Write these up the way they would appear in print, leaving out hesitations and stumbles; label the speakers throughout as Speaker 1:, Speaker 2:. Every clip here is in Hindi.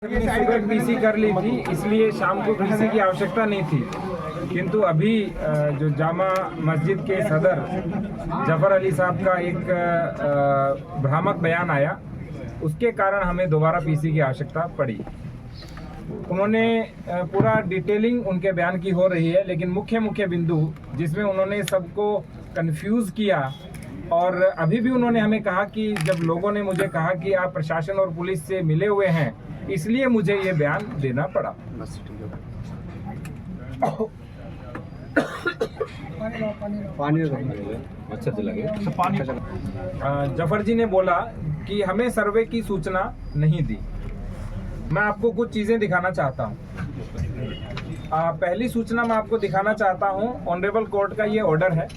Speaker 1: सुबह पीसी कर ली थी, इसलिए शाम को पीसी की आवश्यकता नहीं थी। किंतु अभी जो जामा मस्जिद के सदर जफर अली साहब का एक भ्रामक बयान आया, उसके कारण हमें दोबारा पीसी की आवश्यकता पड़ी। उन्होंने पूरा डिटेलिंग उनके बयान की हो रही है, लेकिन मुख्य बिंदु जिसमें उन्होंने सबको कंफ्यूज किया, और अभी भी उन्होंने हमें कहा कि जब लोगों ने मुझे कहा कि आप प्रशासन और पुलिस से मिले हुए हैं, इसलिए मुझे ये बयान देना पड़ा। जफर जी ने बोला कि हमें सर्वे की सूचना नहीं दी। मैं आपको कुछ चीज़ें दिखाना चाहता हूँ। पहली सूचना मैं आपको दिखाना चाहता हूँ, ऑनरेबल कोर्ट का ये ऑर्डर है।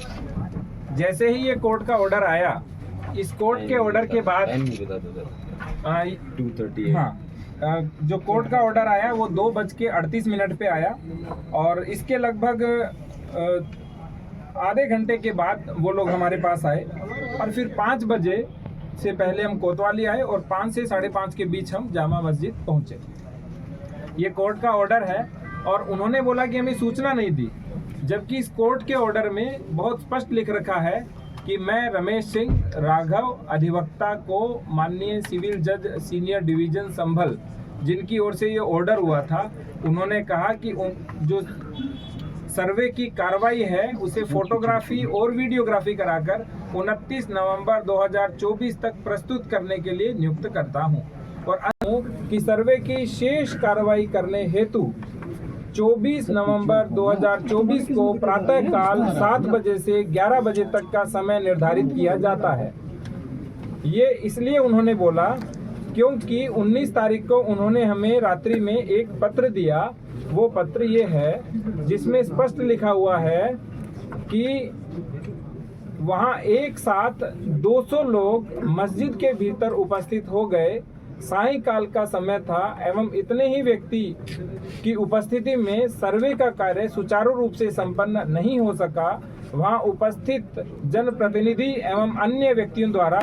Speaker 1: जैसे ही ये कोर्ट का ऑर्डर आया, इस कोर्ट के ऑर्डर के बाद 2:30 हाँ, जो कोर्ट का ऑर्डर आया वो 2:38 पे आया, और इसके लगभग आधे घंटे के बाद वो लोग हमारे पास आए, और फिर 5 बजे से पहले हम कोतवाली आए, और 5 से 5:30 के बीच हम जामा मस्जिद पहुंचे। ये कोर्ट का ऑर्डर है, और उन्होंने बोला कि हमें सूचना नहीं दी, जबकि इस कोर्ट के ऑर्डर में बहुत स्पष्ट लिख रखा है कि मैं रमेश सिंह राघव अधिवक्ता को माननीय सिविल जज सीनियर डिवीजन संभल, जिनकी ओर से ये ऑर्डर हुआ था, उन्होंने कहा कि जो सर्वे की कार्रवाई है उसे फोटोग्राफी और वीडियोग्राफी कराकर 29 नवंबर 2024 तक प्रस्तुत करने के लिए नियुक्त करता हूं, और कि सर्वे की शेष कार्रवाई करने हेतु 24 नवंबर 2024 को प्रातःकाल 7 बजे से 11 बजे तक का समय निर्धारित किया जाता है। ये इसलिए उन्होंने बोला क्योंकि 19 तारीख को उन्होंने हमें रात्रि में एक पत्र दिया। वो पत्र ये है जिसमें स्पष्ट लिखा हुआ है कि वहाँ एक साथ 200 लोग मस्जिद के भीतर उपस्थित हो गए। सायंकाल का समय था एवं इतने ही व्यक्ति की उपस्थिति में सर्वे का कार्य सुचारू रूप से संपन्न नहीं हो सका। वहां उपस्थित जनप्रतिनिधि एवं अन्य व्यक्तियों द्वारा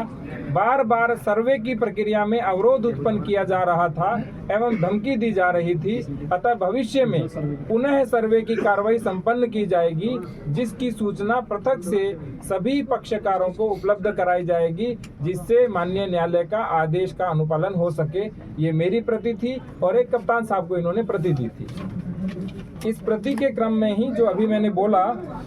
Speaker 1: बार बार सर्वे की प्रक्रिया में अवरोध उत्पन्न किया जा रहा था एवं धमकी दी जा रही थी। अतः भविष्य में पुनः सर्वे की कार्रवाई संपन्न की जाएगी, जिसकी सूचना पृथक से सभी पक्षकारों को उपलब्ध कराई जाएगी, जिससे माननीय न्यायालय का आदेश का अनुपालन हो सके। ये मेरी प्रति थी, और एक कप्तान साहब को इन्होंने प्रति दी थी। इस प्रति के क्रम में ही जो अभी मैंने बोला,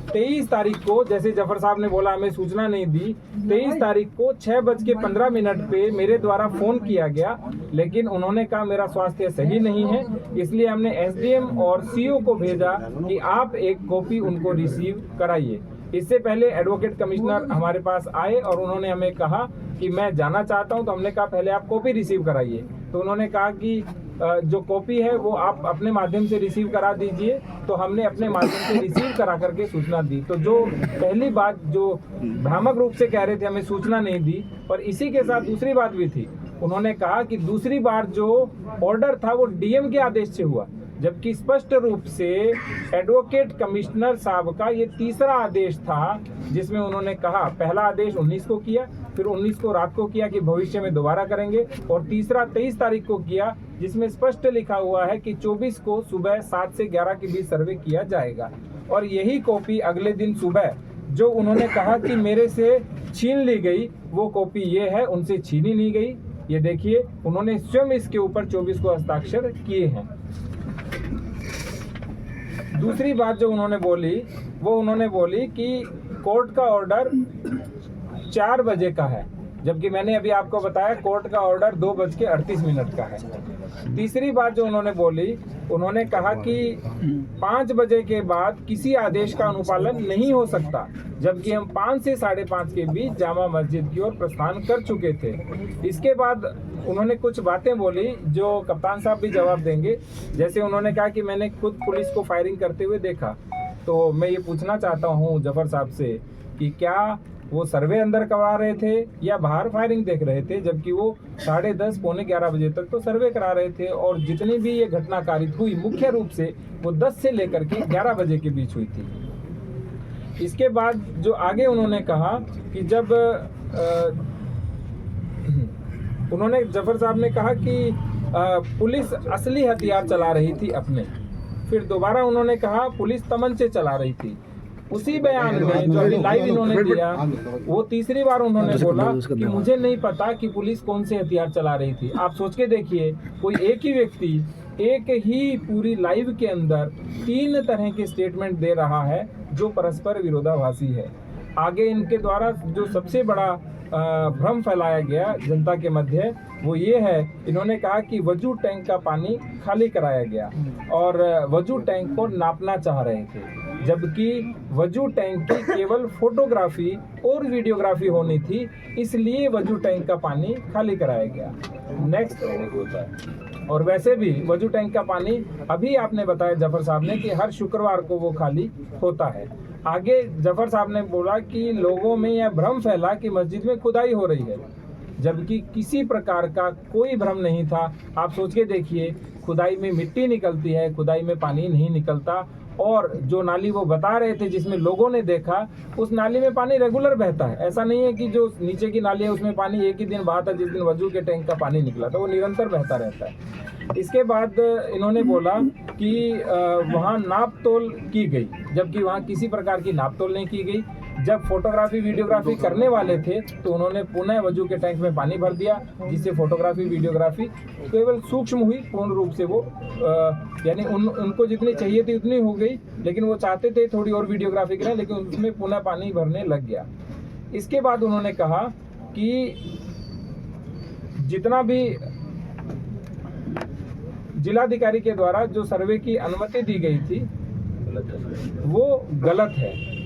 Speaker 1: 23 तारीख को, जैसे जफर साहब ने बोला हमें सूचना नहीं दी, 23 तारीख को 6:15 पे मेरे द्वारा फोन किया गया, लेकिन उन्होंने कहा मेरा स्वास्थ्य सही नहीं है, इसलिए हमने एसडीएम और सीओ को भेजा कि आप एक कॉपी उनको रिसीव कराइए। इससे पहले एडवोकेट कमिश्नर हमारे पास आए और उन्होंने हमें कहा कि मैं जाना चाहता हूं, तो हमने कहा पहले आप कॉपी रिसीव कराइए। तो उन्होंने कहा कि जो कॉपी है वो आप अपने माध्यम से रिसीव करा दीजिए। तो हमने अपने माध्यम से रिसीव करा करके सूचना दी। तो जो पहली बात जो भ्रामक रूप से कह रहे थे हमें सूचना नहीं दी, और इसी के साथ दूसरी बात भी थी, उन्होंने कहा कि दूसरी बार जो ऑर्डर था वो डीएम के आदेश से हुआ, जबकि स्पष्ट रूप से एडवोकेट कमिश्नर साहब का ये तीसरा आदेश था, जिसमें उन्होंने कहा पहला आदेश 19 को किया, फिर 19 को रात को किया कि भविष्य में दोबारा करेंगे, और तीसरा 23 तारीख को किया, जिसमें स्पष्ट लिखा हुआ है कि 24 को सुबह 7 से 11 के बीच सर्वे किया जाएगा। और यही कॉपी अगले दिन सुबह जो उन्होंने कहा कि मेरे से छीन ली गई, वो कॉपी ये है, उनसे छीनी नहीं गई। ये देखिए, उन्होंने स्वयं इसके ऊपर 24 को हस्ताक्षर किए हैं। दूसरी बात जो उन्होंने बोली, वो उन्होंने बोली कि कोर्ट का ऑर्डर 4 बजे का है, जबकि मैंने अभी आपको बताया कोर्ट का ऑर्डर 2:38 का है। तीसरी बात जो उन्होंने बोली, उन्होंने कहा कि 5 बजे के बाद किसी आदेश का अनुपालन नहीं हो सकता, जबकि हम 5 से 5:30 के बीच जामा मस्जिद की ओर प्रस्थान कर चुके थे। इसके बाद उन्होंने कुछ बातें बोली जो कप्तान साहब भी जवाब देंगे। जैसे उन्होंने कहा कि मैंने खुद पुलिस को फायरिंग करते हुए देखा। तो मैं ये पूछना चाहता हूँ जफर साहब से कि क्या वो सर्वे अंदर करवा रहे थे या बाहर फायरिंग देख रहे थे, जबकि वो 10:30 पौने 11 बजे तक तो सर्वे करा रहे थे, और जितनी भी ये घटना कारित हुई मुख्य रूप से वो 10 से लेकर के 11 बजे के बीच हुई थी। इसके बाद जो आगे उन्होंने कहा कि जब उन्होंने जफर साहब ने कहा कि पुलिस असली हथियार चला रही थी अपने। फिर दोबारा उन्होंने कहा पुलिस तमंचे चला रही थी। उसी बयान में जो अभी लाइव इन्होंने दिया, वो तीसरी बार उन्होंने बोला कि मुझे नहीं पता कि पुलिस कौन से हथियार चला रही थी। आप सोच के देखिए, कोई एक ही व्यक्ति एक ही पूरी लाइव के अंदर 3 तरह के स्टेटमेंट दे रहा है जो परस्पर विरोधाभासी है। आगे इनके द्वारा जो सबसे बड़ा भ्रम फैलाया गया जनता के मध्य, वो ये है, इन्होंने कहा कि वजू टैंक का पानी खाली कराया गया और वजू टैंक को नापना चाह रहे थे, जबकि वजू टैंक की केवल फोटोग्राफी और वीडियोग्राफी होनी थी, इसलिए वजू टैंक का पानी खाली कराया गया। नेक्स्ट, और वैसे भी वजू टैंक का पानी अभी आपने बताया जफर साहब ने कि हर शुक्रवार को वो खाली होता है। आगे जफर साहब ने बोला कि लोगों में यह भ्रम फैला कि मस्जिद में खुदाई हो रही है, जबकि किसी प्रकार का कोई भ्रम नहीं था। आप सोच के देखिए, खुदाई में मिट्टी निकलती है, खुदाई में पानी नहीं निकलता। और जो नाली वो बता रहे थे जिसमें लोगों ने देखा, उस नाली में पानी रेगुलर बहता है। ऐसा नहीं है कि जो नीचे की नाली है उसमें पानी एक ही दिन बहा था, जिस दिन वजू के टैंक का पानी निकला था, वो निरंतर बहता रहता है। इसके बाद इन्होंने बोला कि वहाँ नाप तोल की गई, जबकि वहाँ किसी प्रकार की नाप तोल नहीं की गई। जब फोटोग्राफी वीडियोग्राफी करने वाले थे तो उन्होंने पुनः वजू के टैंक में पानी भर दिया, जिससे फोटोग्राफी वीडियोग्राफी केवल सूक्ष्म हुई, पूर्ण रूप से वो यानी उनको जितनी चाहिए थी उतनी हो गई, लेकिन वो चाहते थे थोड़ी और वीडियोग्राफी करें, लेकिन उसमें पुनः पानी भरने लग गया। इसके बाद उन्होंने कहा कि जितना भी जिलाधिकारी के द्वारा जो सर्वे की अनुमति दी गई थी वो गलत है।